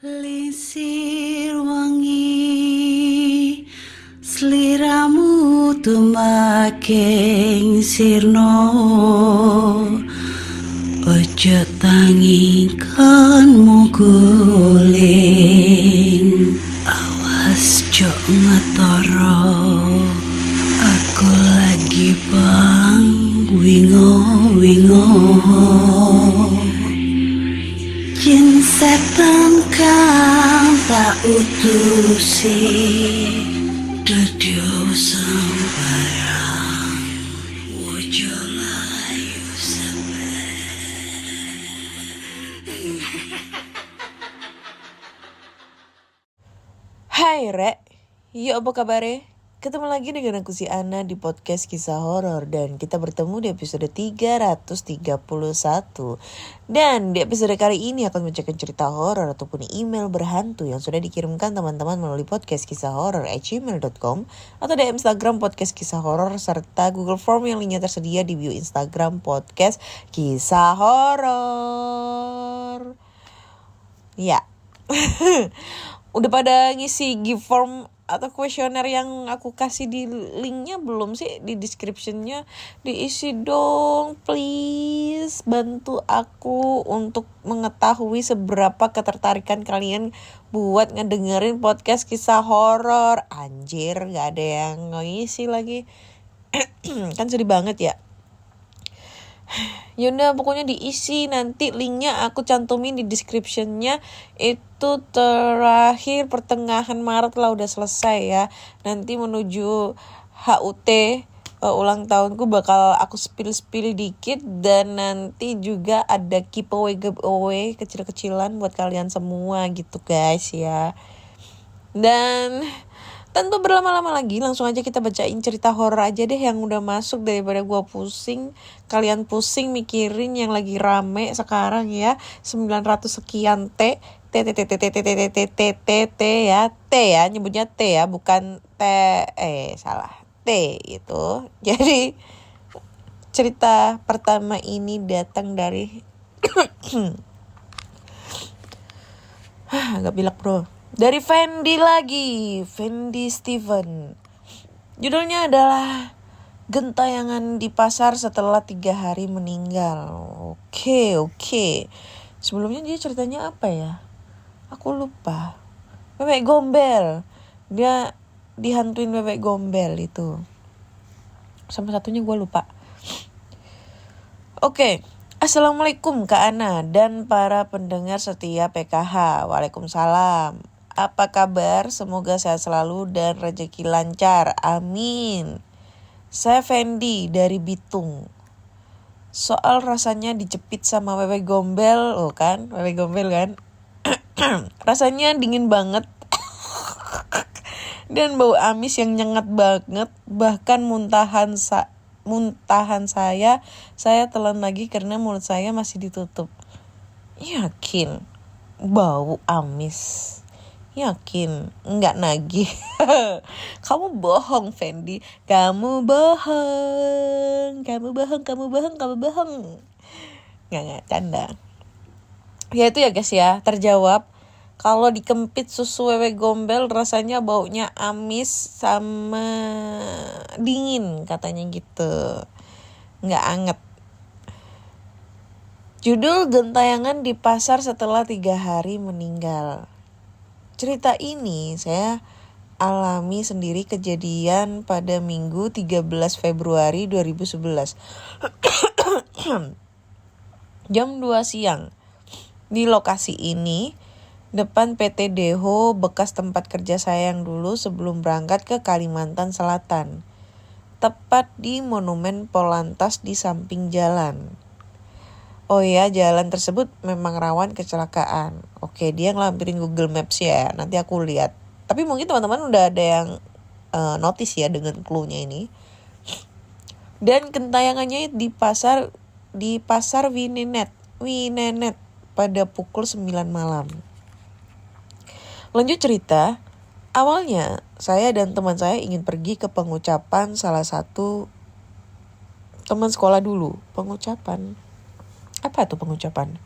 Lisir wangi sliramu tumaking sirno ojo tangi kanmu guling awas jok ngetoro aku lagi bang wingo Jin setan kang tak utusi Dadio sambarang Wojo layu Hai Rek, yuk apa kabarnya? Ketemu lagi dengan aku si Ana di podcast kisah horor. Dan kita bertemu di episode 331. Dan di episode kali ini akan membacakan cerita horor ataupun email berhantu yang sudah dikirimkan teman-teman melalui podcast kisah horor @gmail.com atau DM Instagram podcast kisah horor serta Google Form yang linknya tersedia di bio Instagram podcast kisah horor. Ya. Udah pada ngisi give form atau kuesioner yang aku kasih di linknya belum sih? Di descriptionnya diisi dong, please. Bantu aku untuk mengetahui seberapa ketertarikan kalian buat ngedengerin podcast kisah horor. Anjir, gak ada yang ngisi lagi. Kan sedih banget ya. Yaudah pokoknya diisi, nanti linknya aku cantumin di descriptionnya. Itu terakhir pertengahan Maret lah udah selesai ya. Nanti menuju HUT ulang tahunku bakal aku spill dikit. Dan nanti juga ada giveaway kecil-kecilan buat kalian semua gitu guys ya. Dan tanpa berlama-lama lagi, langsung aja kita bacain cerita horor aja deh yang udah masuk daripada gua pusing. Kalian pusing mikirin yang lagi rame sekarang ya. 900 sekian T ya. T ya, nyebutnya T ya, bukan salah. T gitu. Jadi cerita pertama ini datang dari agak bilak bro. Dari Fendi lagi, Fendi Steven. Judulnya adalah Gentayangan di Pasar Setelah 3 Hari Meninggal. Oke. Sebelumnya dia ceritanya apa ya? Aku lupa. Bebek gombel. Dia dihantuin bebek gombel itu. Sama satunya gue lupa. Oke. Assalamualaikum Kak Ana dan para pendengar setia PKH. Waalaikumsalam. Apa kabar? Semoga sehat selalu dan rezeki lancar. Amin. Saya Fendi dari Bitung. Soal rasanya dicepit sama bebek gombel, kan? Bebek gombel kan? Rasanya dingin banget. Dan bau amis yang nyengat banget. Bahkan muntahan saya telan lagi karena mulut saya masih ditutup. Yakin? Bau amis? Yakin? Enggak nagih. Kamu bohong Fendi. Kamu bohong. Enggak, canda. Ya itu ya guys ya, terjawab. Kalau dikempit susu bebek gombel rasanya baunya amis sama dingin katanya gitu. Enggak anget. Judul Gentayangan di Pasar Setelah 3 Hari Meninggal. Cerita ini saya alami sendiri kejadian pada Minggu 13 Februari 2011. Jam 2 siang. Di lokasi ini, depan PT Deho bekas tempat kerja saya yang dulu sebelum berangkat ke Kalimantan Selatan. Tepat di Monumen Polantas di samping jalan. Oh ya, jalan tersebut memang rawan kecelakaan. Oke, dia ngelampirin Google Maps ya. Nanti aku lihat. Tapi mungkin teman-teman udah ada yang notice ya dengan clue-nya ini. Dan gentayangannya di pasar Winenet pada pukul 9 malam. Lanjut cerita. Awalnya saya dan teman saya ingin pergi ke pengucapan salah satu teman sekolah dulu. Apa tuh pengucapan?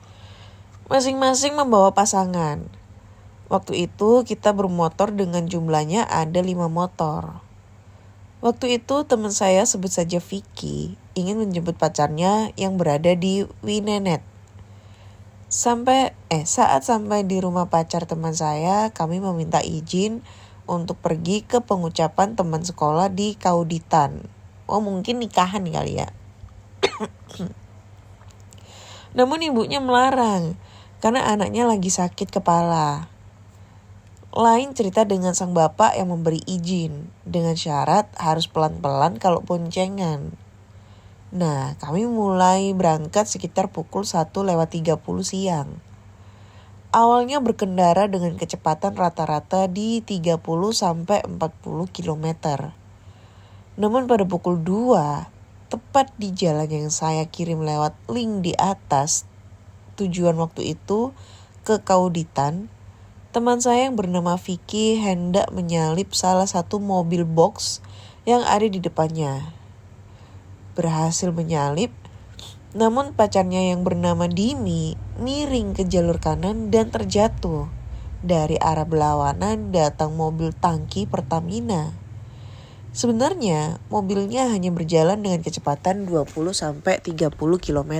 Masing-masing membawa pasangan. Waktu itu kita bermotor dengan jumlahnya ada 5 motor. Waktu itu teman saya, sebut saja Vicky, ingin menjemput pacarnya yang berada di Winenet. Saat sampai di rumah pacar teman saya, kami meminta izin untuk pergi ke pengucapan teman sekolah di Kauditan. Oh, mungkin nikahan kali ya. Namun ibunya melarang karena anaknya lagi sakit kepala. Lain cerita dengan sang bapak yang memberi izin dengan syarat harus pelan-pelan kalau boncengan. Nah, kami mulai berangkat sekitar pukul 1:30 siang. Awalnya berkendara dengan kecepatan rata-rata di 30-40 km. Namun pada pukul 2, tepat di jalan yang saya kirim lewat link di atas, tujuan waktu itu ke Kauditan, teman saya yang bernama Vicky hendak menyalip salah satu mobil box yang ada di depannya. Berhasil menyalip, namun pacarnya yang bernama Dimi miring ke jalur kanan dan terjatuh. Dari arah berlawanan datang mobil tangki Pertamina. Sebenarnya mobilnya hanya berjalan dengan kecepatan 20-30 km.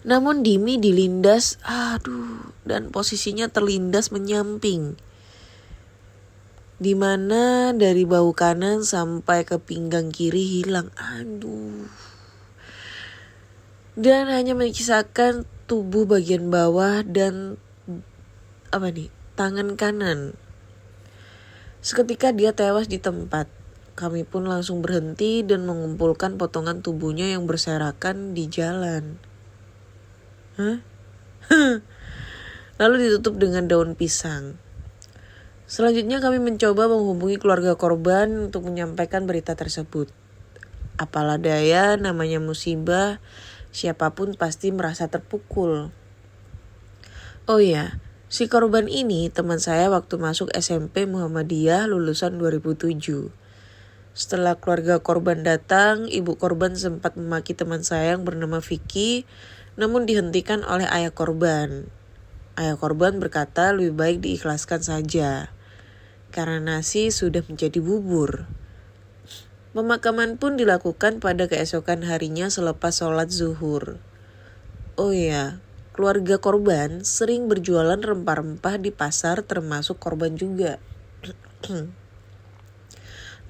Namun Dimi dilindas, dan posisinya terlindas menyamping. Di mana dari bahu kanan sampai ke pinggang kiri hilang. Dan hanya menyisakan tubuh bagian bawah dan tangan kanan. Seketika dia tewas di tempat. Kami pun langsung berhenti dan mengumpulkan potongan tubuhnya yang berserakan di jalan. Lalu ditutup dengan daun pisang. Selanjutnya kami mencoba menghubungi keluarga korban untuk menyampaikan berita tersebut. Apalah daya, namanya musibah, siapapun pasti merasa terpukul. Oh iya, si korban ini teman saya waktu masuk SMP Muhammadiyah lulusan 2007. Setelah keluarga korban datang, ibu korban sempat memaki teman saya yang bernama Vicky, namun dihentikan oleh ayah korban. Ayah korban berkata lebih baik diikhlaskan saja, karena nasi sudah menjadi bubur. Pemakaman pun dilakukan pada keesokan harinya selepas sholat zuhur. Oh iya, keluarga korban sering berjualan rempah-rempah di pasar termasuk korban juga.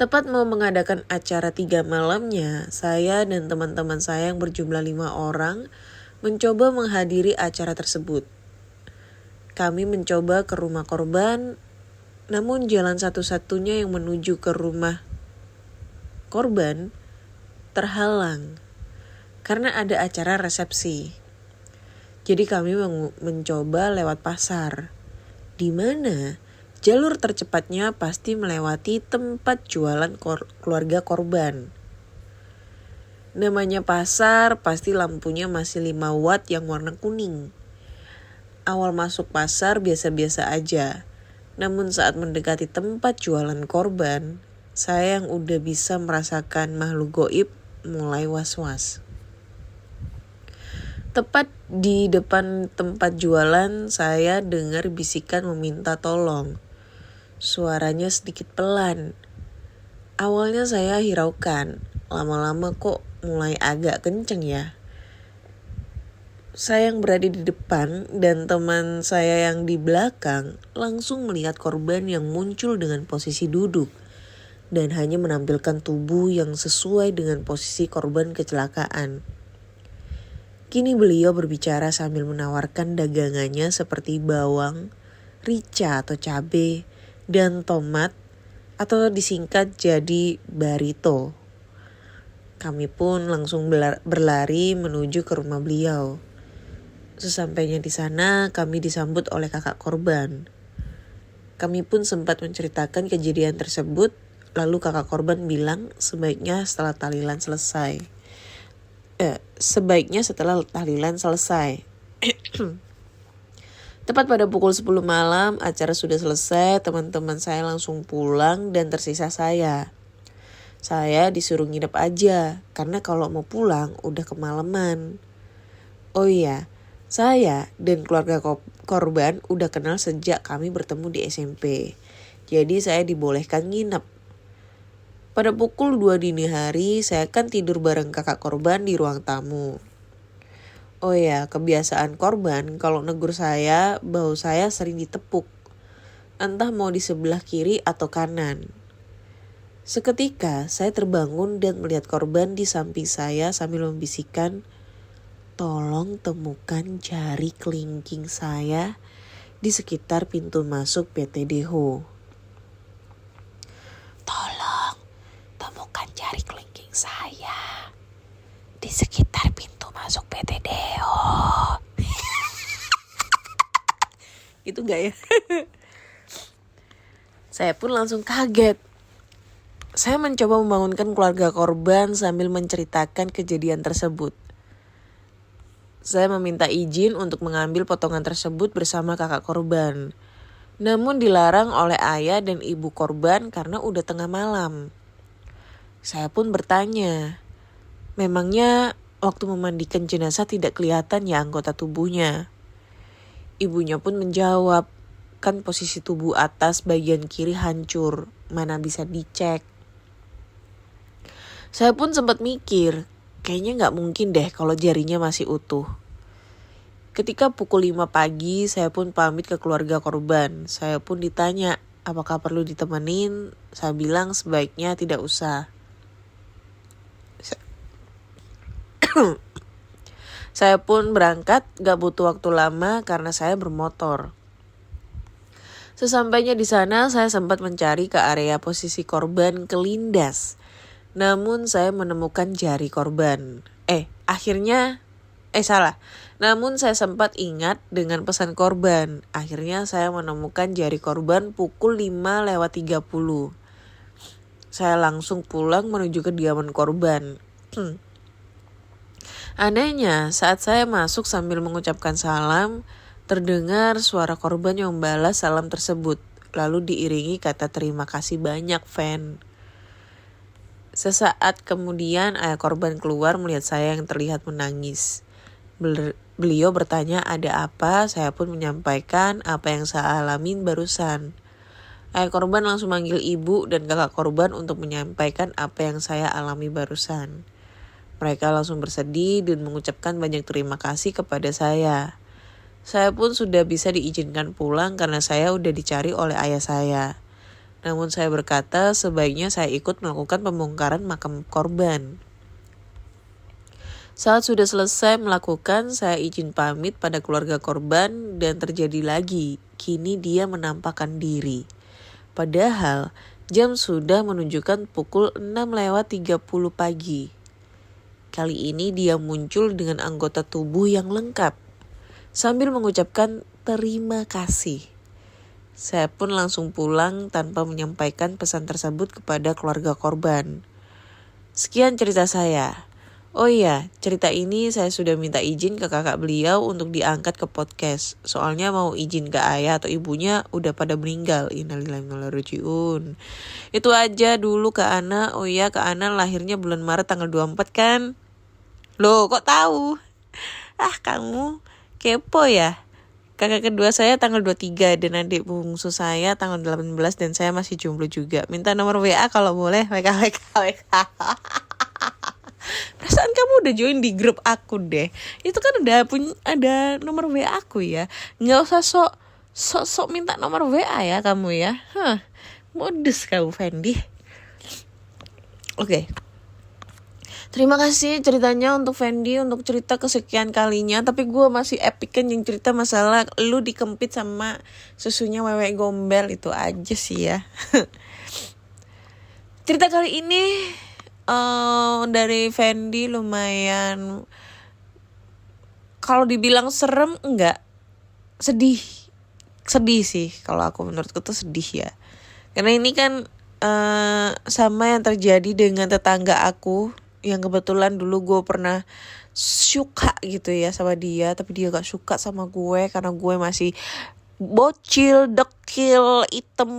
Tepat mau mengadakan acara 3 malamnya, saya dan teman-teman saya yang berjumlah 5 orang mencoba menghadiri acara tersebut. Kami mencoba ke rumah korban, namun jalan satu-satunya yang menuju ke rumah korban terhalang karena ada acara resepsi. Jadi kami mencoba lewat pasar, di mana jalur tercepatnya pasti melewati tempat jualan keluarga korban. Namanya pasar, pasti lampunya masih 5 watt yang warna kuning. Awal masuk pasar biasa-biasa aja. Namun saat mendekati tempat jualan korban, saya yang udah bisa merasakan makhluk goib mulai was-was. Tepat di depan tempat jualan, saya dengar bisikan meminta tolong. Suaranya sedikit pelan. Awalnya saya hiraukan, lama-lama kok mulai agak kenceng ya. Saya yang berada di depan dan teman saya yang di belakang langsung melihat korban yang muncul dengan posisi duduk dan hanya menampilkan tubuh yang sesuai dengan posisi korban kecelakaan. Kini beliau berbicara sambil menawarkan dagangannya seperti bawang, rica atau cabai, dan tomat atau disingkat jadi barito. Kami pun langsung berlari menuju ke rumah beliau. Sesampainya di sana, kami disambut oleh kakak korban. Kami pun sempat menceritakan kejadian tersebut, lalu kakak korban bilang sebaiknya setelah tahlilan selesai. Tepat pada pukul 10 malam, acara sudah selesai, teman-teman saya langsung pulang dan tersisa saya. Saya disuruh nginep aja, karena kalau mau pulang udah kemalaman. Oh iya, saya dan keluarga korban udah kenal sejak kami bertemu di SMP. Jadi saya dibolehkan nginep. Pada pukul 2 dini hari, saya kan tidur bareng kakak korban di ruang tamu. Oh ya, kebiasaan korban kalau negur saya, bahu saya sering ditepuk. Entah mau di sebelah kiri atau kanan. Seketika, saya terbangun dan melihat korban di samping saya sambil membisikkan, "Tolong temukan jari kelingking saya di sekitar pintu masuk PT Deho." "Tolong temukan jari kelingking saya di sekitar pintu masuk PT Deho." Itu enggak ya? Saya pun langsung kaget. Saya mencoba membangunkan keluarga korban sambil menceritakan kejadian tersebut. Saya meminta izin untuk mengambil potongan tersebut bersama kakak korban. Namun dilarang oleh ayah dan ibu korban karena udah tengah malam. Saya pun bertanya, memangnya waktu memandikan jenazah tidak kelihatan ya anggota tubuhnya? Ibunya pun menjawab, kan posisi tubuh atas bagian kiri hancur, mana bisa dicek. Saya pun sempat mikir, kayaknya gak mungkin deh kalau jarinya masih utuh. Ketika pukul 5 pagi, saya pun pamit ke keluarga korban. Saya pun ditanya, apakah perlu ditemenin? Saya bilang sebaiknya tidak usah. Saya pun berangkat, gak butuh waktu lama karena saya bermotor. Sesampainya di sana, saya sempat mencari ke area posisi korban kelindas. Namun saya menemukan jari korban. Namun saya sempat ingat dengan pesan korban. Akhirnya saya menemukan jari korban pukul 5:30. Saya langsung pulang menuju kediaman korban. Anehnya, saat saya masuk sambil mengucapkan salam, terdengar suara korban yang membalas salam tersebut. Lalu diiringi kata terima kasih banyak, Fan. Sesaat kemudian ayah korban keluar melihat saya yang terlihat menangis. Beliau bertanya ada apa, saya pun menyampaikan apa yang saya alamin barusan. Ayah korban langsung manggil ibu dan kakak korban untuk menyampaikan apa yang saya alami barusan. Mereka langsung bersedih dan mengucapkan banyak terima kasih kepada saya. Saya pun sudah bisa diizinkan pulang karena saya udah dicari oleh ayah saya. Namun saya berkata sebaiknya saya ikut melakukan pembongkaran makam korban. Saat sudah selesai melakukan, saya izin pamit pada keluarga korban dan terjadi lagi. Kini dia menampakkan diri. Padahal jam sudah menunjukkan pukul 6:30 pagi. Kali ini dia muncul dengan anggota tubuh yang lengkap. Sambil mengucapkan terima kasih. Saya pun langsung pulang tanpa menyampaikan pesan tersebut kepada keluarga korban. Sekian cerita saya. Oh iya, cerita ini saya sudah minta izin ke kakak beliau untuk diangkat ke podcast. Soalnya mau izin ke ayah atau ibunya udah pada meninggal. Innalillahi wa inna ilaihi raji'un. Itu aja dulu Kak Ana. Oh iya, Kak Ana lahirnya bulan Maret tanggal 24 kan? Loh, kok tahu? Kamu kepo ya? Kakak kedua saya tanggal 23 dan adik bungsu saya tanggal 18 dan saya masih jomblo juga. Minta nomor WA kalau boleh. WK. Perasaan kamu udah join di grup aku deh. Itu kan ada nomor WA aku ya. Nggak usah sok minta nomor WA ya kamu ya. Modus kamu Fendi. Oke. Terima kasih ceritanya untuk Fendi untuk cerita kesekian kalinya. Tapi gue masih epic kan yang cerita masalah lu dikempit sama susunya wewe gombel. Itu aja sih ya. Cerita kali ini dari Fendi lumayan, kalau dibilang serem enggak, sedih sih kalau aku, menurutku tuh sedih ya. Karena ini kan sama yang terjadi dengan tetangga aku yang kebetulan dulu gue pernah suka gitu ya sama dia, tapi dia gak suka sama gue karena gue masih bocil, dekil, item,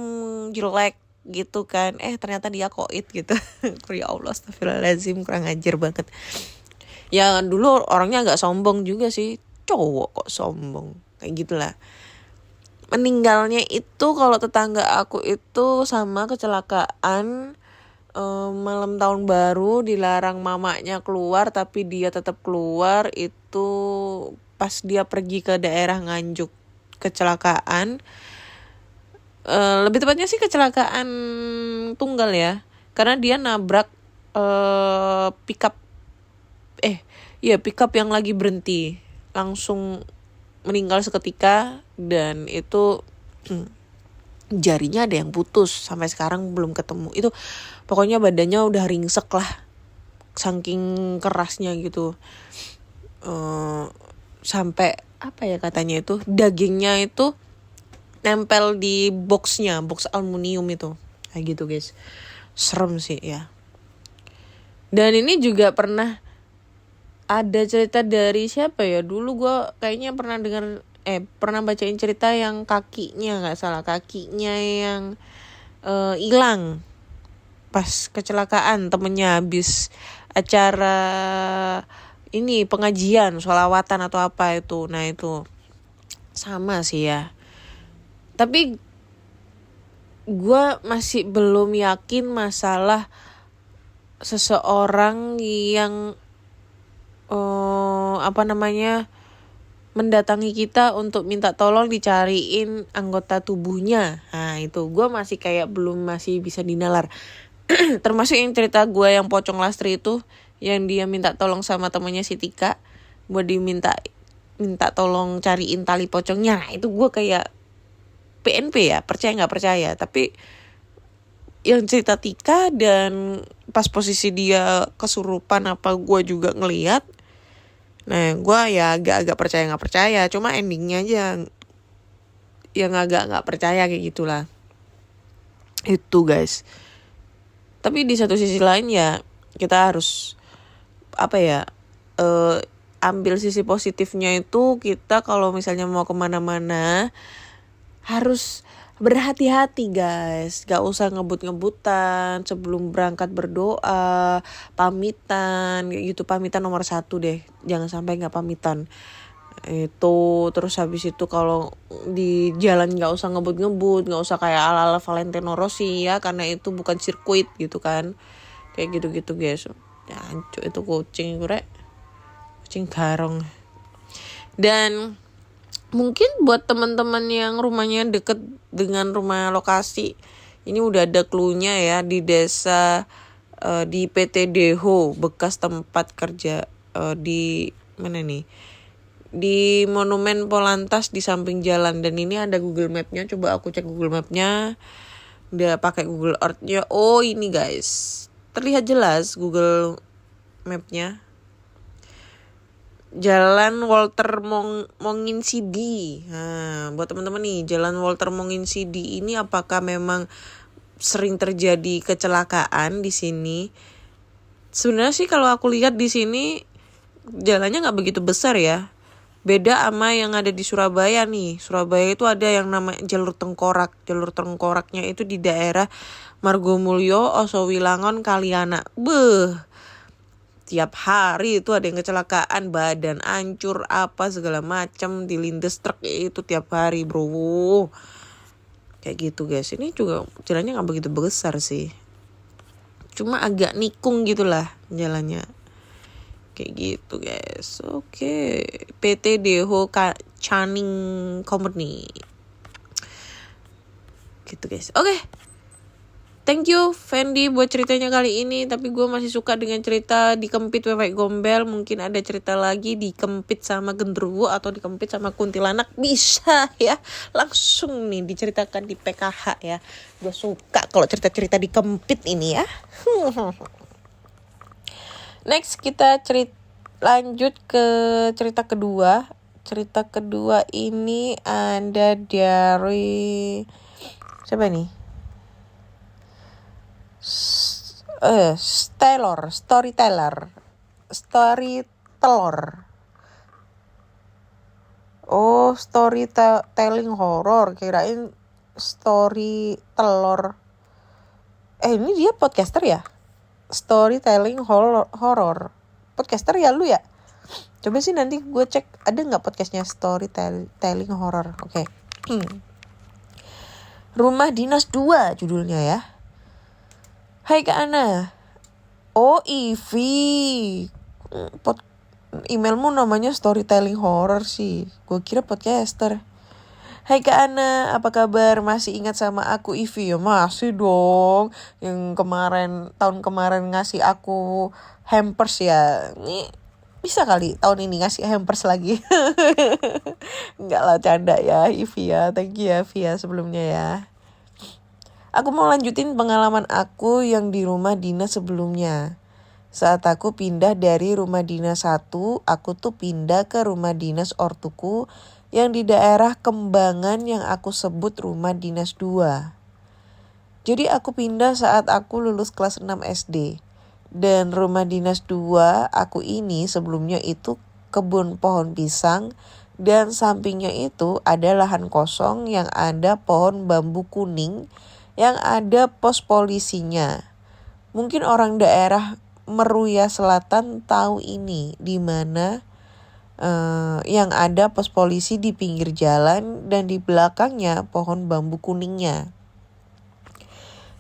jelek gitu kan. Ternyata dia koit gitu. Ya Allah, astagfirullahaladzim, kurang ajar banget. Ya dulu orangnya agak sombong juga sih. Cowok kok sombong. kayak gitulah. Meninggalnya itu kalau tetangga aku itu sama kecelakaan malam tahun baru, dilarang mamanya keluar tapi dia tetap keluar. Itu pas dia pergi ke daerah Nganjuk, kecelakaan. Lebih tepatnya sih kecelakaan tunggal ya, karena dia nabrak pickup pickup yang lagi berhenti, langsung meninggal seketika. Dan itu jarinya ada yang putus, sampai sekarang belum ketemu. Itu pokoknya badannya udah ringsek lah, saking kerasnya gitu. Sampai apa ya katanya itu, dagingnya itu nempel di box aluminium itu, kayak gitu guys. Serem sih ya. Dan ini juga pernah ada cerita dari siapa ya, dulu gue kayaknya pernah bacain cerita yang kakinya yang hilang pas kecelakaan. Temennya habis acara ini pengajian sholawatan atau apa itu. Nah itu sama sih ya, tapi gue masih belum yakin masalah seseorang yang mendatangi kita untuk minta tolong dicariin anggota tubuhnya. Nah itu gue masih masih bisa dinalar. Termasuk yang cerita gue yang pocong lastri itu, yang dia minta tolong sama temannya si Tika buat minta tolong cariin tali pocongnya. Nah, itu gue kayak PNP ya, percaya nggak percaya. Tapi yang cerita Tika dan pas posisi dia kesurupan apa gue juga ngeliat. Nah gue ya agak percaya nggak percaya, cuma endingnya aja yang agak nggak percaya kayak gitulah. Itu guys. Tapi di satu sisi lain ya kita harus ambil sisi positifnya itu. Kita kalau misalnya mau kemana-mana harus berhati-hati guys, gak usah ngebut-ngebutan, sebelum berangkat berdoa, pamitan kayak gitu. Pamitan nomor 1 deh, jangan sampai gak pamitan itu. Terus habis itu kalau di jalan gak usah ngebut-ngebut, gak usah kayak ala-ala Valentino Rossi ya, karena itu bukan sirkuit gitu kan, kayak gitu-gitu guys. Jancuk itu kucing garong. Dan mungkin buat teman-teman yang rumahnya deket dengan rumah lokasi, ini udah ada cluenya ya, di desa di PT Deho, bekas tempat kerja di mana nih? Di Monumen Polantas di samping jalan. Dan ini ada Google Map-nya, coba aku cek Google Map-nya. Udah pakai Google Earth-nya. Oh ini guys, terlihat jelas Google Map-nya. Jalan Walter Monginsidi. Nah, buat teman-teman nih, Jalan Walter Monginsidi ini apakah memang sering terjadi kecelakaan di sini? Sebenarnya sih kalau aku lihat di sini jalannya nggak begitu besar ya. Beda sama yang ada di Surabaya nih. Surabaya itu ada yang namanya jalur tengkorak. Jalur tengkoraknya itu di daerah Margomulyo, Osowilangon, Kaliana. Tiap hari itu ada yang kecelakaan, badan hancur apa segala macam, dilindes truk itu tiap hari bro. Kayak gitu guys. Ini juga jalannya gak begitu besar sih, cuma agak nikung gitulah jalannya. Kayak gitu guys. Oke. PT Deho Canning Company. Gitu guys. Oke. Thank you Fendi buat ceritanya kali ini. Tapi gue masih suka dengan cerita dikempit Wewek Gombel. Mungkin ada cerita lagi dikempit sama genderuwo atau dikempit sama kuntilanak, bisa ya langsung nih diceritakan di PKH ya. Gue suka kalau cerita-cerita dikempit ini ya. Next kita lanjut ke cerita kedua. Cerita kedua ini ada dari siapa nih? Storyteller. Oh, storytelling horror, kirain story telur. Ini dia podcaster ya? Storytelling horror. Podcaster ya lu ya? Coba sih nanti gue cek ada nggak podcastnya storytelling horror. Oke. Rumah Dinas 2 judulnya ya. Hai Kak Ana. Oh Ivi. Emailmu namanya storytelling horror sih. Gue kira podcaster. Hai Kak Ana, apa kabar? Masih ingat sama aku Ivi? Ya masih dong. Yang tahun kemarin ngasih aku hampers ya. Nih bisa kali tahun ini ngasih hampers lagi. Enggak lah, canda ya Ivi ya. Thank you ya Ivi ya sebelumnya ya. Aku mau lanjutin pengalaman aku yang di rumah dinas sebelumnya. Saat aku pindah dari rumah dinas 1, aku tuh pindah ke rumah dinas ortuku yang di daerah Kembangan yang aku sebut rumah dinas 2. Jadi aku pindah saat aku lulus kelas 6 SD. Dan rumah dinas 2 aku ini sebelumnya itu kebun pohon pisang dan sampingnya itu ada lahan kosong yang ada pohon bambu kuning yang ada pos polisinya. Mungkin orang daerah Meruya Selatan tahu ini, di mana yang ada pos polisi di pinggir jalan dan di belakangnya pohon bambu kuningnya.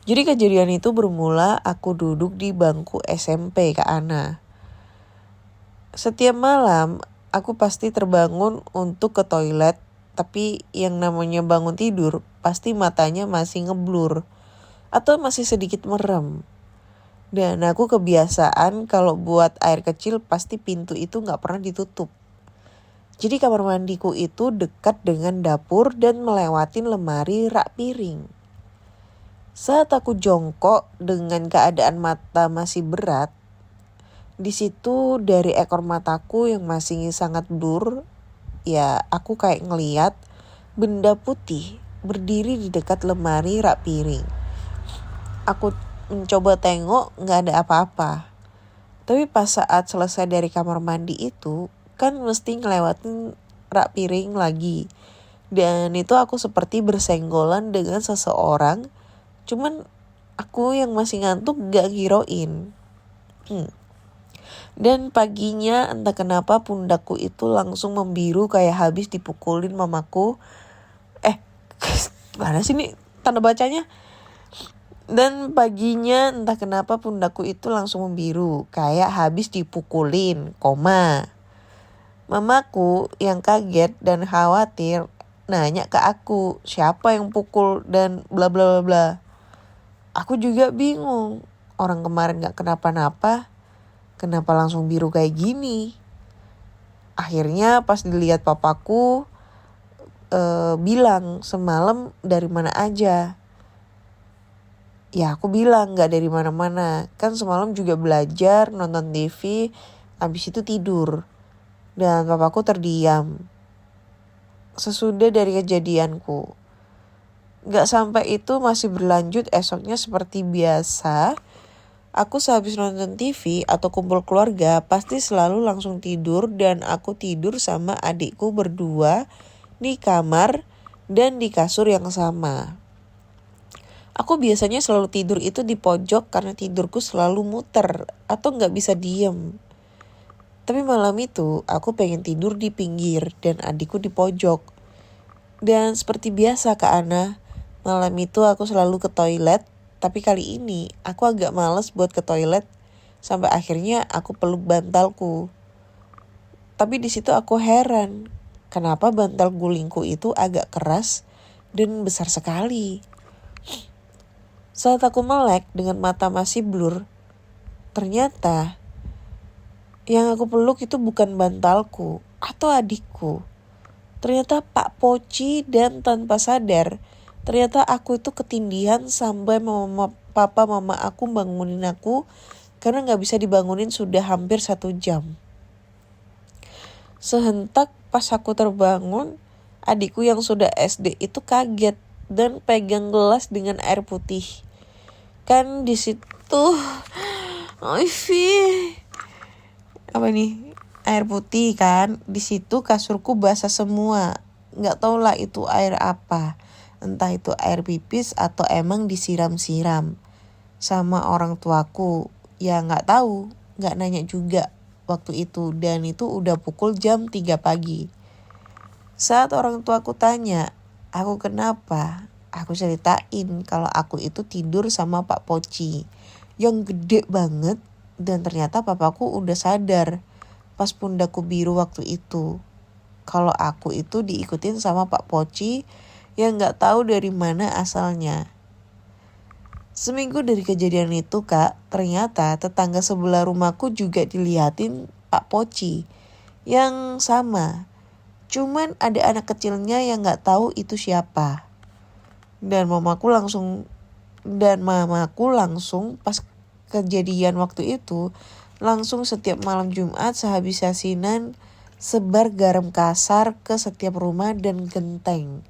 Jadi kejadian itu bermula aku duduk di bangku SMP Kak Ana. Setiap malam aku pasti terbangun untuk ke toilet, tapi yang namanya bangun tidur pasti matanya masih ngeblur atau masih sedikit merem. Dan aku kebiasaan kalau buat air kecil pasti pintu itu gak pernah ditutup. Jadi kamar mandiku itu dekat dengan dapur dan melewatin lemari rak piring. Saat aku jongkok dengan keadaan mata masih berat, di situ dari ekor mataku yang masih sangat blur, ya aku kayak ngeliat benda putih berdiri di dekat lemari rak piring. Aku mencoba tengok, gak ada apa-apa. Tapi pas saat selesai dari kamar mandi itu, kan mesti ngelewatin rak piring lagi. Dan itu aku seperti bersenggolan dengan seseorang, cuman aku yang masih ngantuk gak hirauin. Dan paginya entah kenapa pundakku itu langsung membiru kayak habis dipukulin mamaku. Mana sih nih tanda bacanya? Dan paginya entah kenapa pundakku itu langsung membiru kayak habis dipukulin, Mamaku yang kaget dan khawatir nanya ke aku siapa yang pukul dan bla bla bla bla. Aku juga bingung, orang kemarin gak kenapa-napa, kenapa langsung biru kayak gini? Akhirnya pas dilihat papaku bilang semalam dari mana aja. Ya aku bilang gak dari mana-mana, kan semalam juga belajar, nonton TV, habis itu tidur. Dan papaku terdiam. Sesudah dari kejadianku. Gak sampai itu masih berlanjut esoknya seperti biasa. Aku sehabis nonton TV atau kumpul keluarga pasti selalu langsung tidur dan aku tidur sama adikku berdua di kamar dan di kasur yang sama. Aku biasanya selalu tidur itu di pojok karena tidurku selalu muter atau gak bisa diem. Tapi malam itu aku pengen tidur di pinggir dan adikku di pojok. Dan seperti biasa Kak Ana, malam itu aku selalu ke toilet. Tapi kali ini aku agak males buat ke toilet sampai akhirnya aku peluk bantalku. Tapi di situ aku heran, kenapa bantal gulingku itu agak keras dan besar sekali. Saat aku melek dengan mata masih blur, ternyata yang aku peluk itu bukan bantalku atau adikku. Ternyata Pak Poci, dan tanpa sadar, ternyata aku itu ketindihan sampai papa mama aku bangunin aku karena gak bisa dibangunin sudah hampir 1 jam. Sehentak pas aku terbangun, adikku yang sudah SD itu kaget dan pegang gelas dengan air putih. Kan di situ, Ivy, apa nih? Air putih kan? Di situ kasurku basah semua. Nggak tahu lah itu air apa. Entah itu air pipis atau emang disiram-siram sama orang tuaku. Ya nggak tahu, nggak nanya juga. waktu itu, dan itu udah pukul jam 3 pagi. Saat orang tuaku tanya, aku kenapa? Aku ceritain kalau aku itu tidur sama Pak Poci yang gede banget, dan ternyata papaku udah sadar pas pundakku biru waktu itu. Kalau aku itu diikutin sama Pak Poci yang gak tahu dari mana asalnya. Seminggu dari kejadian itu kak, ternyata tetangga sebelah rumahku juga dilihatin Pak Poci yang sama. Cuman ada anak kecilnya yang gak tahu itu siapa. Dan mamaku langsung pas kejadian waktu itu, langsung setiap malam Jumat sehabis yasinan sebar garam kasar ke setiap rumah dan genteng.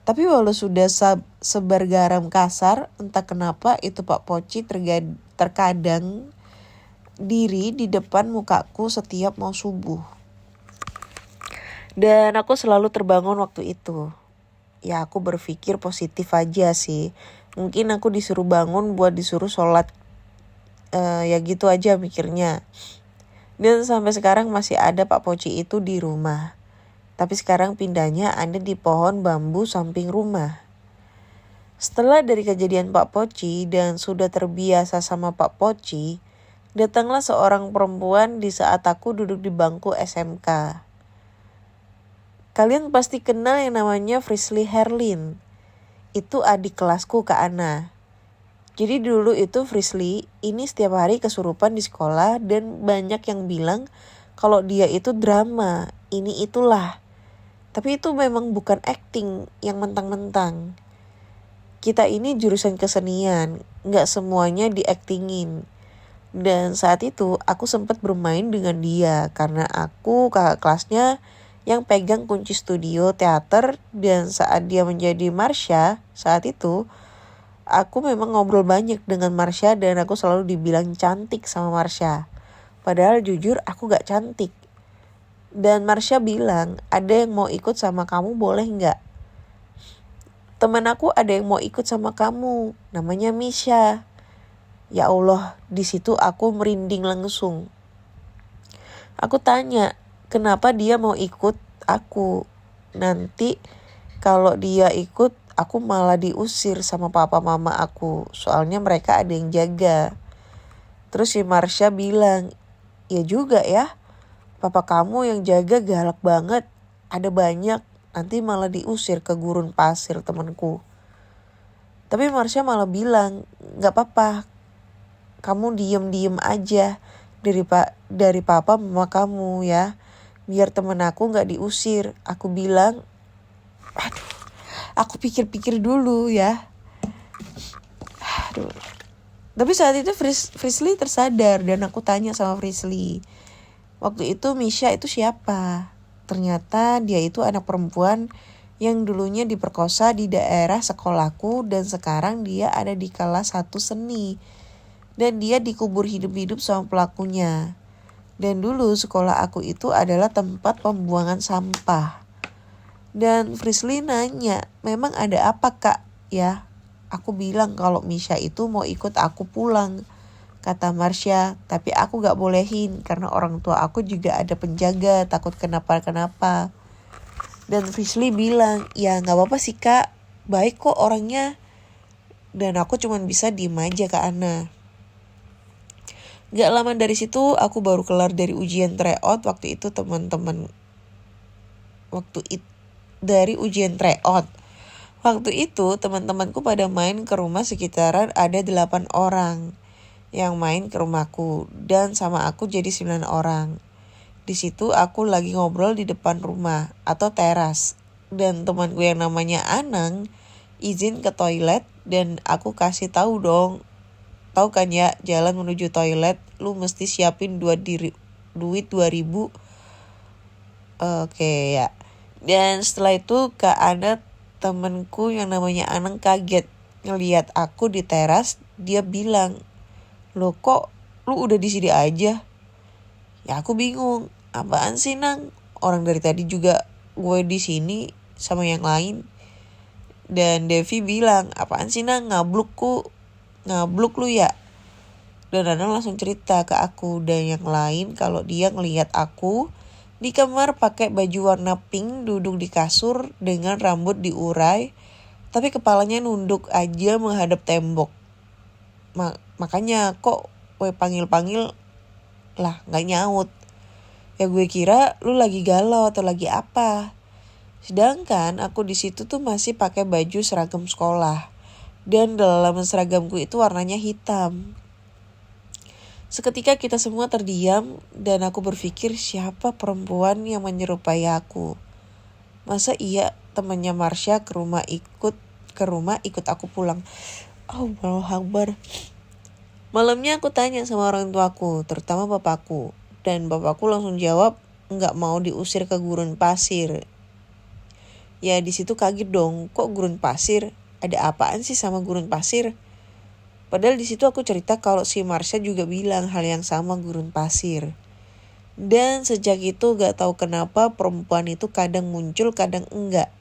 Tapi walau sudah sebar garam kasar, entah kenapa itu Pak Poci terkadang diri di depan mukaku setiap mau subuh. Dan aku selalu terbangun waktu itu. Ya aku berpikir positif aja sih. Mungkin aku disuruh bangun buat disuruh sholat. Ya gitu aja mikirnya. Dan sampai sekarang masih ada Pak Poci itu di rumah. Tapi sekarang pindahnya ada di pohon bambu samping rumah. Setelah dari kejadian Pak Poci dan sudah terbiasa sama Pak Poci, datanglah seorang perempuan di saat aku duduk di bangku SMK. Kalian pasti kenal yang namanya Frisley Herlin. Itu adik kelasku Kak Ana. Jadi dulu itu Frisley ini setiap hari kesurupan di sekolah dan banyak yang bilang kalau dia itu drama, ini itulah. Tapi itu memang bukan acting yang mentang-mentang. Kita ini jurusan kesenian, gak semuanya diaktingin. Dan saat itu aku sempat bermain dengan dia karena aku kakak kelasnya yang pegang kunci studio teater. Dan saat dia menjadi Marsha, saat itu aku memang ngobrol banyak dengan Marsha dan aku selalu dibilang cantik sama Marsha. Padahal jujur aku gak cantik. Dan Marsha bilang, ada yang mau ikut sama kamu boleh gak? Teman aku ada yang mau ikut sama kamu, namanya Misha. Ya Allah, di situ aku merinding langsung. Aku tanya, kenapa dia mau ikut aku? Nanti kalau dia ikut, aku malah diusir sama papa mama aku. Soalnya mereka ada yang jaga. Terus si Marsha bilang, ya juga ya. Papa kamu yang jaga galak banget. Ada banyak. Nanti malah diusir ke gurun pasir temanku. Tapi Marsha malah bilang, gak apa-apa. Kamu diem-diem aja. Dari papa mama kamu ya. Biar temen aku gak diusir. Aku bilang, aduh. Aku pikir-pikir dulu ya. Aduh. Tapi saat itu Frisley tersadar. Dan aku tanya sama Frisley, waktu itu Misha itu siapa? Ternyata dia itu anak perempuan yang dulunya diperkosa di daerah sekolahku dan sekarang dia ada di kelas 1 seni. Dan dia dikubur hidup-hidup sama pelakunya. Dan dulu sekolah aku itu adalah tempat pembuangan sampah. Dan Frisley nanya, memang ada apa kak? Ya, aku bilang kalau Misha itu mau ikut aku pulang. Kata Marsha, tapi aku gak bolehin karena orang tua aku juga ada penjaga, takut kenapa-kenapa. Dan Frisley bilang, ya gak apa-apa sih kak, baik kok orangnya. Dan aku cuma bisa diem aja Kak Ana. Gak lama dari situ aku baru kelar dari ujian tryout waktu itu teman-teman. Dari ujian tryout. Waktu itu teman-temanku pada main ke rumah sekitaran ada 8 orang. Yang main ke rumahku dan sama aku jadi 9 orang. Di situ aku lagi ngobrol di depan rumah atau teras dan temanku yang namanya Anang izin ke toilet dan aku kasih tahu dong. Tahu kan ya, jalan menuju toilet lu mesti siapin duit 2.000. Oke ya. Dan setelah itu Kak Ana temanku yang namanya Anang kaget ngelihat aku di teras. Dia bilang, "Loh kok lu udah di sini aja?" Ya aku bingung, apaan sih Nang? Orang dari tadi juga gue di sini sama yang lain. Dan Devi bilang, apaan sih Nang, ngabluk lu ya? Dan Nana langsung cerita ke aku dan yang lain kalau dia ngelihat aku di kamar pakai baju warna pink duduk di kasur dengan rambut diurai tapi kepalanya nunduk aja menghadap tembok. Makanya kok gue panggil-panggil lah gak nyaut. Ya gue kira lu lagi galau atau lagi apa. Sedangkan aku di situ tuh masih pakai baju seragam sekolah. Dan dalam seragamku itu warnanya hitam. Seketika kita semua terdiam dan aku berpikir siapa perempuan yang menyerupai aku. Masa iya temannya Marsha ke rumah ikut aku pulang. Allahu Akbar. Malamnya aku tanya sama orang tuaku, terutama bapakku. Dan bapakku langsung jawab nggak mau diusir ke gurun pasir. Ya di situ kaget dong, kok gurun pasir? Ada apaan sih sama gurun pasir? Padahal di situ aku cerita kalau si Marsha juga bilang hal yang sama gurun pasir. Dan sejak itu gak tahu kenapa perempuan itu kadang muncul kadang enggak.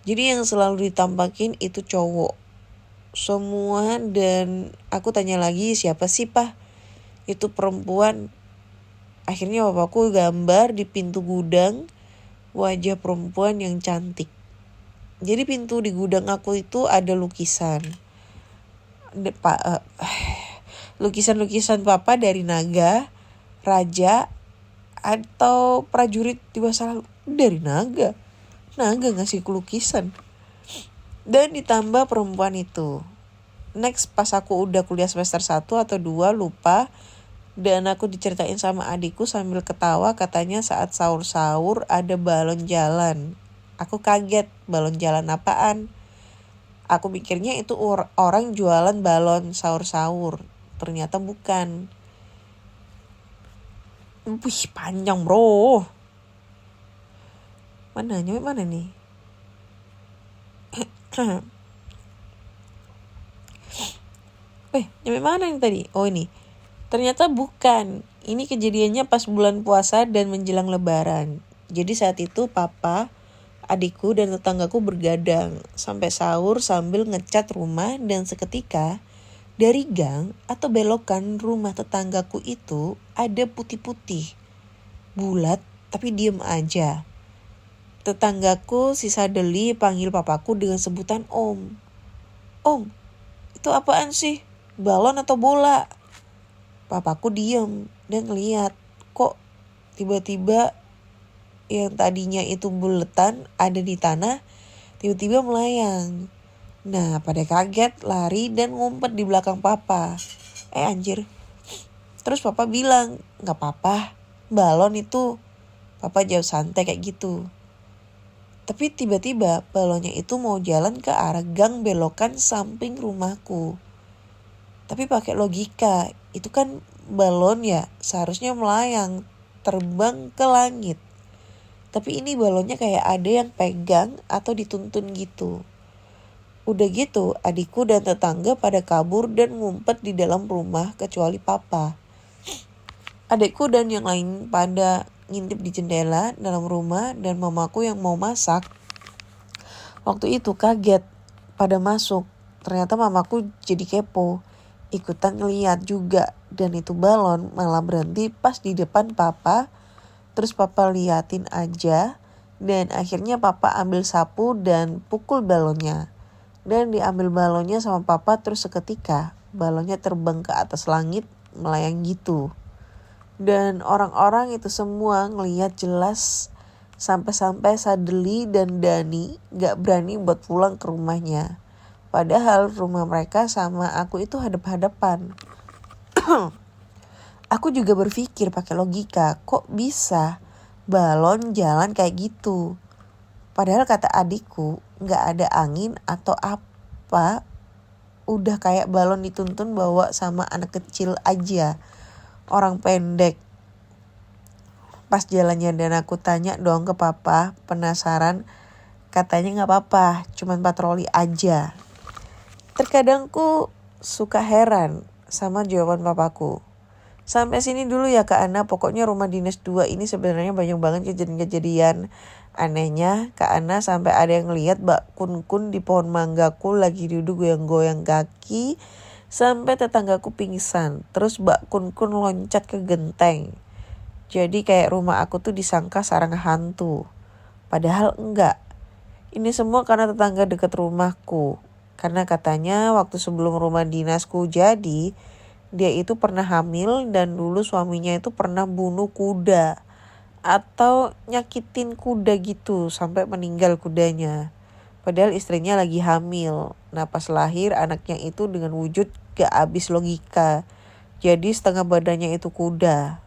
Jadi yang selalu ditampakin itu cowok. Semua dan aku tanya lagi siapa sih Pak? Itu perempuan. Akhirnya bapakku gambar di pintu gudang wajah perempuan yang cantik. Jadi pintu di gudang aku itu ada lukisan. Lukisan-lukisan papa dari naga, raja, atau prajurit di masa lalu. Dari naga ngasih lukisan. Dan ditambah perempuan itu. Next pas aku udah kuliah semester 1 atau 2 lupa. Dan aku diceritain sama adikku sambil ketawa katanya saat sahur-sahur ada balon jalan. Aku kaget, balon jalan apaan? Aku pikirnya itu orang jualan balon sahur-sahur. Ternyata bukan. Wih panjang bro. Mana nih? Nyampe mana nih tadi? Oh ini. Ternyata bukan. Ini kejadiannya pas bulan puasa dan menjelang lebaran. Jadi saat itu papa, adikku dan tetanggaku bergadang sampai sahur sambil ngecat rumah dan seketika dari gang atau belokan rumah tetanggaku itu ada putih-putih. Bulat tapi diem aja. Tetanggaku si Sadeli panggil papaku dengan sebutan Om. Om, itu apaan sih? Balon atau bola? Papaku diem dan ngeliat kok tiba-tiba yang tadinya itu buletan ada di tanah tiba-tiba melayang. Nah pada kaget lari dan ngumpet di belakang papa. Anjir. Terus papa bilang gak apa-apa balon itu. Papa jawab santai kayak gitu. Tapi tiba-tiba balonnya itu mau jalan ke arah gang belokan samping rumahku. Tapi pakai logika, itu kan balon ya seharusnya melayang, terbang ke langit. Tapi ini balonnya kayak ada yang pegang atau dituntun gitu. Udah gitu adikku dan tetangga pada kabur dan ngumpet di dalam rumah kecuali papa. Adikku dan yang lain pada ngintip di jendela dalam rumah dan mamaku yang mau masak. Waktu itu kaget pada masuk. Ternyata mamaku jadi kepo. Ikutan ngeliat juga. Dan itu balon malah berhenti pas di depan papa. Terus papa liatin aja. Dan akhirnya papa ambil sapu dan pukul balonnya. Dan diambil balonnya sama papa terus seketika. Balonnya terbang ke atas langit melayang gitu. Dan orang-orang itu semua ngeliat jelas. Sampai-sampai Sadeli dan Dani gak berani buat pulang ke rumahnya. Padahal rumah mereka sama aku itu hadap-hadapan. Aku juga berpikir pakai logika, kok bisa balon jalan kayak gitu? Padahal kata adikku, gak ada angin atau apa, udah kayak balon dituntun bawa sama anak kecil aja, orang pendek. Pas jalannya dan aku tanya dong ke papa, penasaran, katanya gak apa-apa, cuman patroli aja. Terkadangku suka heran sama jawaban papaku. Sampai sini dulu ya Kak Ana, pokoknya rumah dinas 2 ini sebenarnya banyak banget kejadian-kejadian. Anehnya Kak Ana sampai ada yang ngeliat Mbak Kun-kun di pohon manggaku lagi duduk goyang-goyang kaki Sampai tetanggaku pingsan. Terus Mbak Kun Kun loncat ke genteng. Jadi kayak rumah aku tuh disangka sarang hantu. Padahal enggak. Ini semua karena tetangga dekat rumahku. Karena katanya waktu sebelum rumah dinasku jadi, dia itu pernah hamil dan dulu suaminya itu pernah bunuh kuda. Atau nyakitin kuda gitu sampai meninggal kudanya. Padahal istrinya lagi hamil. Nah pas lahir anaknya itu dengan wujud gak habis logika. Jadi setengah badannya itu kuda.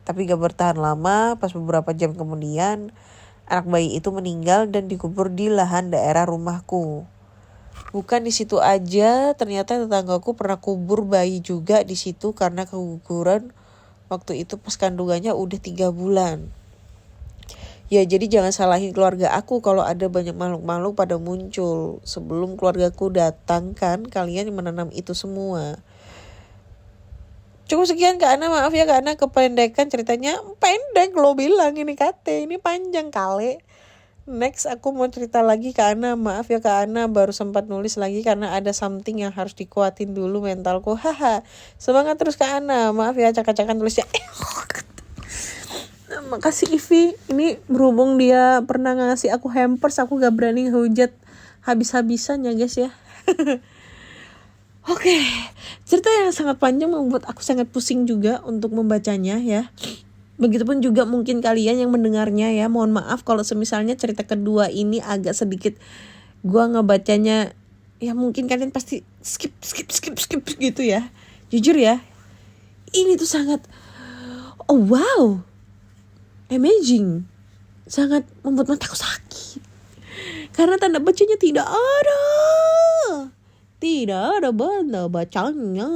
Tapi gak bertahan lama, pas beberapa jam kemudian anak bayi itu meninggal dan dikubur di lahan daerah rumahku. Bukan di situ aja, ternyata tetanggaku pernah kubur bayi juga di situ karena keguguran. Waktu itu pas kandungannya udah 3 bulan. Ya jadi jangan salahin keluarga aku kalau ada banyak makhluk-makhluk pada muncul. Sebelum keluargaku datang kan kalian yang menanam itu semua. Cukup sekian Kak Ana, maaf ya Kak Ana kependekan ceritanya. Pendek lo bilang ini kate, ini panjang kali. Next aku mau cerita lagi Kak Ana, maaf ya Kak Ana baru sempat nulis lagi karena ada something yang harus dikuatin dulu mentalku. Haha. Semangat terus Kak Ana, maaf ya acak-acakan tulisnya. Makasih Ivi, ini berhubung dia pernah ngasih aku hampers, aku gak berani ngehujat habis-habisan ya guys ya. Oke, cerita yang sangat panjang membuat aku sangat pusing juga untuk membacanya ya. Begitupun juga mungkin kalian yang mendengarnya ya. Mohon maaf kalau semisalnya cerita kedua ini agak sedikit gua ngebacanya ya mungkin kalian pasti skip gitu ya. Jujur ya, ini tuh sangat oh wow, amazing, sangat membuat mataku sakit karena tanda bacanya tidak ada benda bacanya.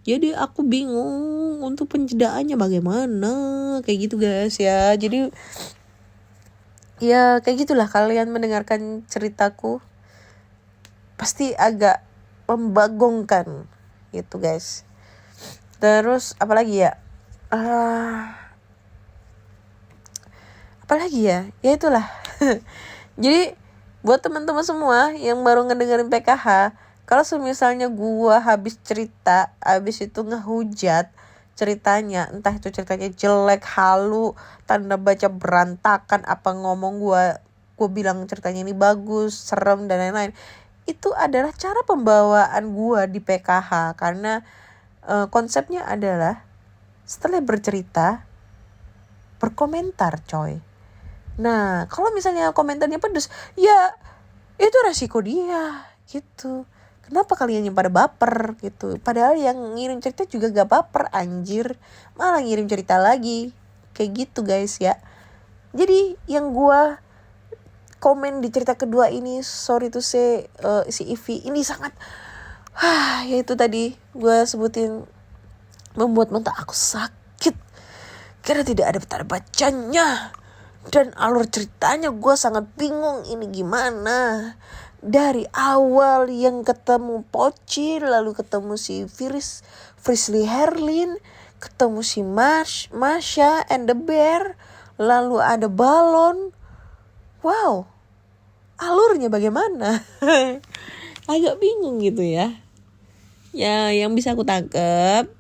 Jadi aku bingung untuk penjedaannya bagaimana. Kayak gitu guys ya. Jadi ya kayak gitulah kalian mendengarkan ceritaku. Pasti agak membagongkan gitu guys. Terus apalagi ya? Apalagi ya? Ya itulah. Jadi buat teman-teman semua yang baru ngedengerin PKH, kalau misalnya gua habis cerita, habis itu ngehujat ceritanya, entah itu ceritanya jelek, halu, tanda baca berantakan, apa ngomong gua bilang ceritanya ini bagus, serem dan lain-lain. Itu adalah cara pembawaan gua di PKH karena konsepnya adalah setelah bercerita berkomentar coy. Nah, kalau misalnya komentarnya pedes, ya itu resiko dia gitu. Kenapa kalian yang pada baper gitu? Padahal yang ngirim cerita juga gak baper anjir. Malah ngirim cerita lagi. Kayak gitu guys ya. Jadi yang gua komen di cerita kedua ini, sorry to say, si Ivi ini sangat ya itu tadi gua sebutin membuat mata aku sakit karena tidak ada tanda bacanya. Dan alur ceritanya gue sangat bingung ini gimana. Dari awal yang ketemu Poci, lalu ketemu si Frisley Herlin, ketemu si Masha and the Bear, lalu ada balon. Wow, alurnya bagaimana? Agak bingung gitu ya. Ya yang bisa aku tangkap,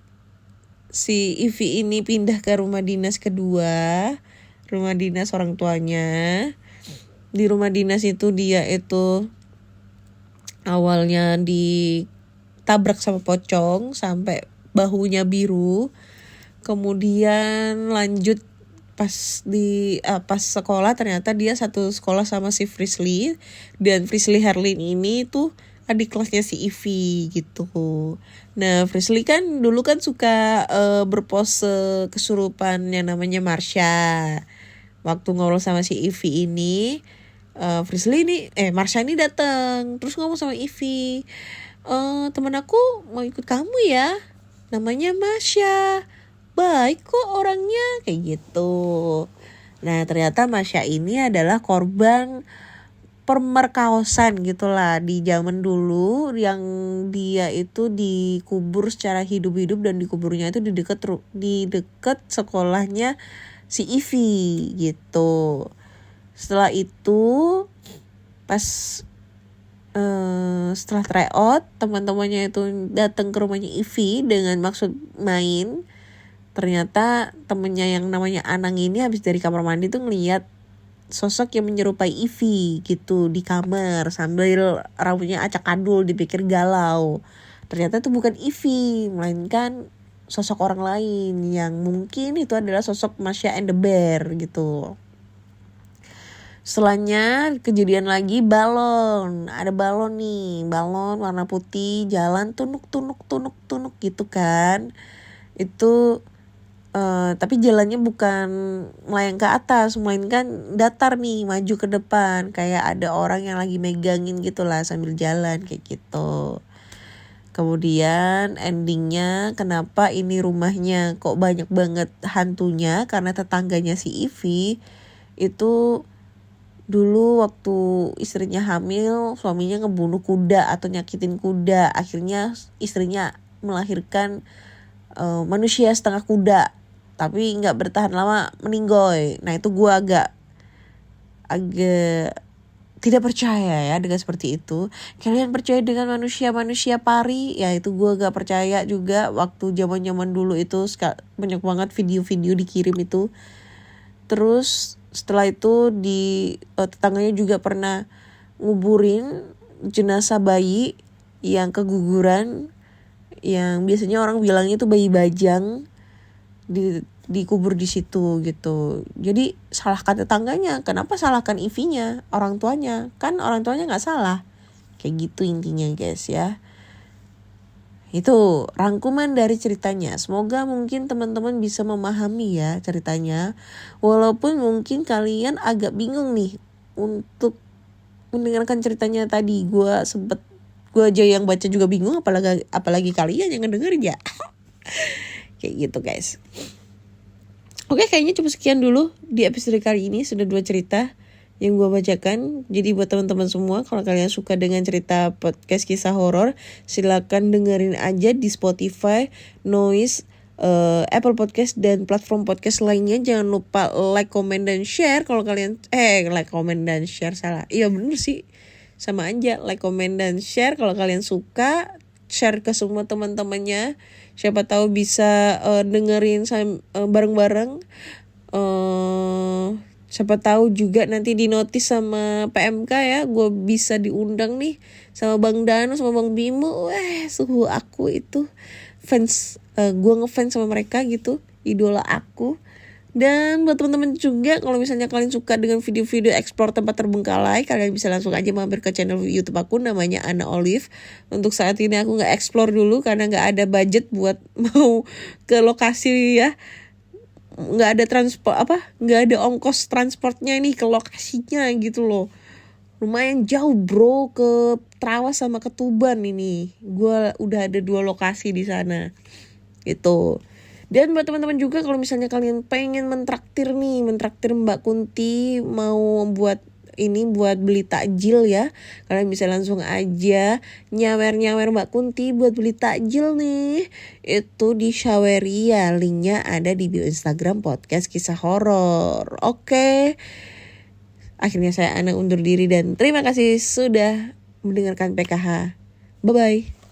si Ivy ini pindah ke rumah dinas kedua, rumah dinas orang tuanya. Di rumah dinas itu dia itu awalnya ditabrak sama pocong sampai bahunya biru. Kemudian lanjut pas sekolah ternyata dia satu sekolah sama si Frisley, dan Frisley Herlin ini tuh adik kelasnya si Ivy gitu. Nah Frisley kan dulu kan suka berpose kesurupan yang namanya Marsha. Waktu ngobrol sama si Ivy ini, Marsha ini datang terus ngomong sama Ivy, teman aku mau ikut kamu ya, namanya Masha, baik kok orangnya, kayak gitu. Nah ternyata Masha ini adalah korban pemerkosaan gitulah di zaman dulu, yang dia itu dikubur secara hidup-hidup dan dikuburnya itu di dekat sekolahnya si Ivy gitu. Setelah itu pas setelah tryout, teman-temannya itu datang ke rumahnya Ivy dengan maksud main. Ternyata temennya yang namanya Anang ini habis dari kamar mandi tuh ngeliat sosok yang menyerupai Ivy gitu di kamar sambil rambutnya acak-adul, dipikir galau. Ternyata itu bukan Ivy, melainkan sosok orang lain yang mungkin itu adalah sosok Masha and the Bear gitu. Setelahnya kejadian lagi balon. Ada balon nih, balon warna putih jalan tunuk gitu kan. Itu tapi jalannya bukan melayang ke atas, melainkan datar nih, maju ke depan. Kayak ada orang yang lagi megangin gitu lah sambil jalan kayak gitu. Kemudian endingnya kenapa ini rumahnya kok banyak banget hantunya, karena tetangganya si Ivy itu dulu waktu istrinya hamil, suaminya ngebunuh kuda atau nyakitin kuda. Akhirnya istrinya melahirkan manusia setengah kuda, tapi nggak bertahan lama meninggoy. Nah itu gue agak tidak percaya ya dengan seperti itu. Kalian percaya dengan manusia pari? Ya itu gue gak percaya juga. Waktu zaman dulu itu banyak banget video-video dikirim itu. Terus setelah itu tetangganya juga pernah nguburin jenazah bayi yang keguguran, yang biasanya orang bilangnya itu bayi bajang, dikubur di situ gitu. Jadi salahkan tetangganya, kenapa salahkan Ivy-nya, orang tuanya? Kan orang tuanya nggak salah. Kayak gitu intinya guys ya. Itu rangkuman dari ceritanya. Semoga mungkin teman-teman bisa memahami ya ceritanya. Walaupun mungkin kalian agak bingung nih untuk mendengarkan ceritanya tadi. Gue aja yang baca juga bingung, apalagi kalian yang ngedengerin ya. Kayak gitu guys. Oke, kayaknya cuma sekian dulu di episode kali ini. Sudah 2 cerita yang gue bacakan. Jadi buat teman-teman semua, kalau kalian suka dengan cerita podcast kisah horor, silakan dengerin aja di Spotify, Noise, Apple Podcast dan platform podcast lainnya. Jangan lupa like, comment, dan share. Kalau kalian like, comment, dan share salah. Iya bener sih, sama aja like, comment, dan share. Kalau kalian suka, share ke semua teman-temannya. Siapa tahu bisa dengerin bareng-bareng. Siapa tahu juga nanti di notis sama PMK ya, gue bisa diundang nih sama Bang Dano sama Bang Bimo. Suhu aku itu fans, gue ngefans sama mereka gitu, idola aku. Dan buat teman-teman juga, kalau misalnya kalian suka dengan video-video explore tempat terbengkalai, kalian bisa langsung aja mampir ke channel YouTube aku, namanya Anna Olive. Untuk saat ini aku nggak explore dulu karena nggak ada budget buat mau ke lokasi ya. Nggak ada nggak ada ongkos transportnya nih ke lokasinya gitu loh. Lumayan jauh bro, ke Trawas sama ke Tuban ini. Gue udah ada 2 lokasi di sana gitu. Dan buat teman-teman juga, kalau misalnya kalian pengen mentraktir Mbak Kunti, mau buat beli takjil ya, kalian bisa langsung aja nyawer Mbak Kunti buat beli takjil nih. Itu di Shaweri ya, linknya ada di bio Instagram podcast kisah horor. Oke. Akhirnya saya Ana undur diri dan terima kasih sudah mendengarkan PKH. Bye bye.